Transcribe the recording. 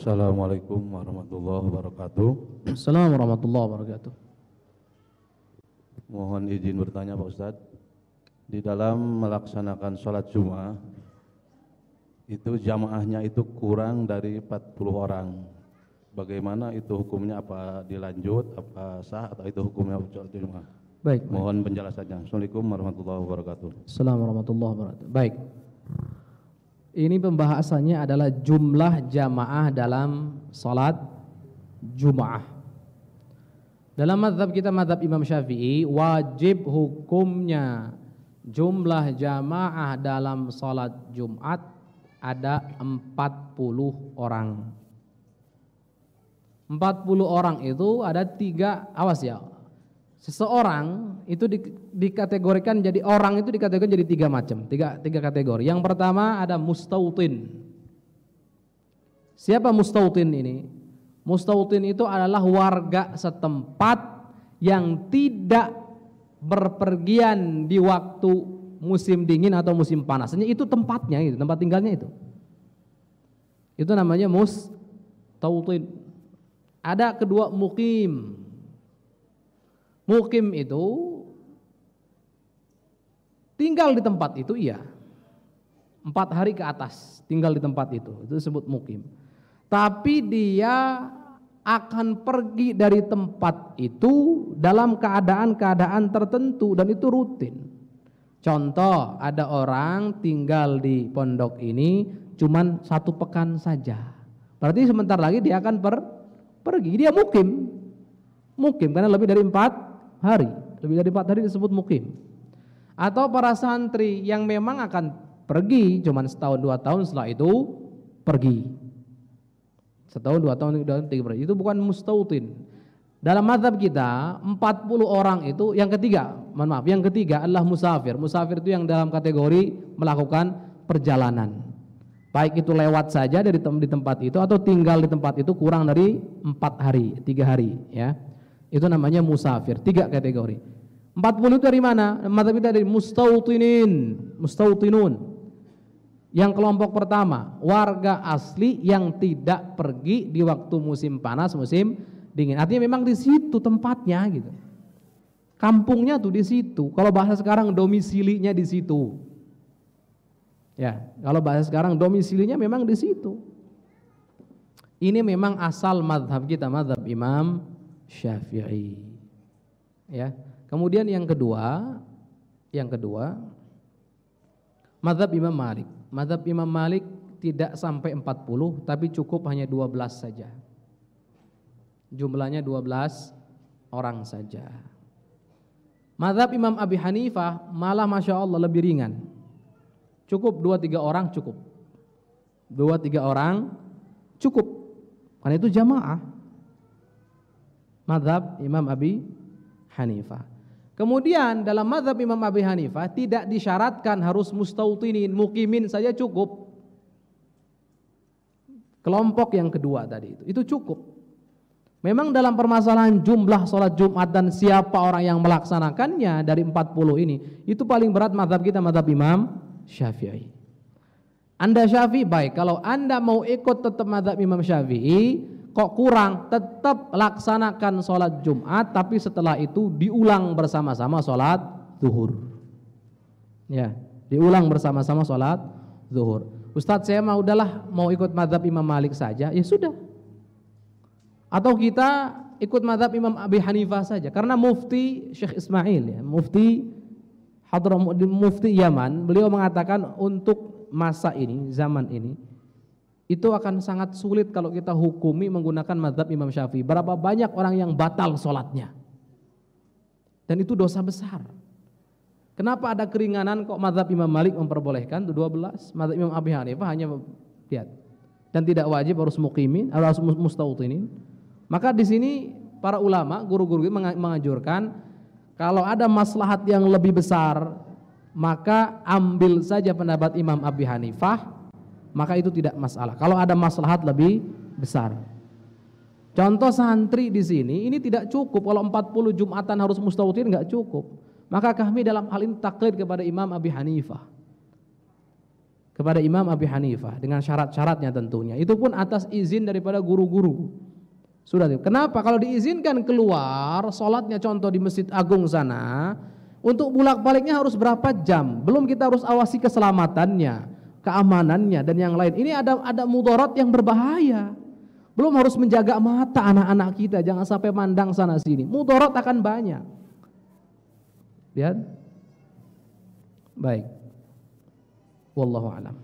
Assalamualaikum warahmatullahi wabarakatuh. Assalamualaikum warahmatullahi wabarakatuh. Mohon izin bertanya Pak Ustadz. Di dalam melaksanakan sholat Jumat itu jamaahnya itu kurang dari 40 orang. Bagaimana itu hukumnya? Apa dilanjut, apa sah, atau itu hukumnya sholat Jumat? Baik. Mohon penjelasannya. Assalamualaikum warahmatullahi wabarakatuh. Assalamualaikum warahmatullahi wabarakatuh. Baik. Ini pembahasannya adalah jumlah jamaah dalam salat Jumat. Dalam mazhab kita, mazhab Imam Syafi'i, wajib hukumnya jumlah jamaah dalam salat Jumat ada 40 orang. 40 orang itu ada tiga, awas ya. Seseorang itu dikategorikan jadi orang itu dikategorikan jadi tiga macam, tiga kategori. Yang pertama ada mustautin. Siapa mustautin ini? Mustautin itu adalah warga setempat yang tidak berpergian di waktu musim dingin atau musim panas. Itu tempatnya, itu tempat tinggalnya itu. Itu namanya mustautin. Ada kedua mukim. Mukim itu tinggal di tempat itu, iya, 4 hari ke atas tinggal di tempat itu disebut mukim. Tapi dia akan pergi dari tempat itu dalam keadaan-keadaan tertentu dan itu rutin. Contoh, ada orang tinggal di pondok ini cuman 1 pekan saja. Berarti sebentar lagi dia akan pergi, dia mukim. Mukim karena lebih dari 4 hari, lebih dari 4 hari disebut mukim. Atau para santri yang memang akan pergi cuman setahun 2 tahun, setelah itu pergi. Setahun 2 tahun pergi. Itu bukan mustautin. Dalam mazhab kita 40 orang itu yang ketiga adalah musafir. Musafir itu yang dalam kategori melakukan perjalanan. Baik itu lewat saja di tempat itu atau tinggal di tempat itu kurang dari 4 hari, 3 hari, ya. Itu namanya musafir, 3 kategori. 40 itu dari mana? Mazhab kita dari mustautinun. Yang kelompok pertama, warga asli yang tidak pergi di waktu musim panas, musim dingin. Artinya memang di situ tempatnya gitu. Kampungnya tuh di situ. Kalau bahasa sekarang domisilinya di situ. Ya, kalau bahasa sekarang domisilinya memang di situ. Ini memang asal mazhab kita, mazhab Imam Syafi'i. Ya. Kemudian yang kedua mazhab Imam Malik. Mazhab Imam Malik tidak sampai 40 tapi cukup hanya 12 saja. Jumlahnya 12 orang saja. Mazhab Imam Abi Hanifah malah Masya Allah lebih ringan. Cukup 2-3 orang cukup. 2-3 orang cukup. Karena itu jamaah. Mazhab Imam Abi Hanifah. Kemudian dalam mazhab Imam Abi Hanifah tidak disyaratkan harus mustautinin, mukimin saja cukup. Kelompok yang kedua tadi itu cukup. Memang dalam permasalahan jumlah sholat Jumat dan siapa orang yang melaksanakannya dari 40 ini, itu paling berat mazhab kita, mazhab Imam Syafi'i. Anda Syafi'i baik, kalau Anda mau ikut tetap mazhab Imam Syafi'i, kok kurang, tetap laksanakan sholat Jumat, tapi setelah itu diulang bersama-sama sholat zuhur. Ya, diulang bersama-sama sholat zuhur. Ustadz saya mau ikut mazhab Imam Malik saja, ya sudah. Atau kita ikut mazhab Imam Abi Hanifah saja, karena Mufti Syekh Ismail, ya, Mufti Yaman, beliau mengatakan untuk masa ini, zaman ini, itu akan sangat sulit kalau kita hukumi menggunakan mazhab Imam Syafi'i. Berapa banyak orang yang batal sholatnya. Dan itu dosa besar. Kenapa ada keringanan kok mazhab Imam Malik memperbolehkan 12, mazhab Imam Abi Hanifah hanya lihat. Dan tidak wajib harus mukimin, harus mustautinin. Maka di sini para ulama, guru-guru menganjurkan kalau ada maslahat yang lebih besar, maka ambil saja pendapat Imam Abi Hanifah. Maka itu tidak masalah. Kalau ada maslahat lebih besar. Contoh santri di sini ini tidak cukup. Kalau 40 Jumatan harus mustautin enggak cukup. Maka kami dalam hal ini taklid kepada Imam Abi Hanifah. kepada Imam Abi Hanifah dengan syarat-syaratnya tentunya. Itu pun atas izin daripada guru-guru. Sudah. Kenapa? Kalau diizinkan keluar, sholatnya contoh di Masjid Agung sana, untuk bolak-baliknya harus berapa jam? Belum kita harus awasi keselamatannya, keamanannya dan yang lain. Ini ada mudarat yang berbahaya. Belum harus menjaga mata anak-anak kita, jangan sampai mandang sana sini. Mudarat akan banyak. Lihat. Baik. Wallahu a'lam.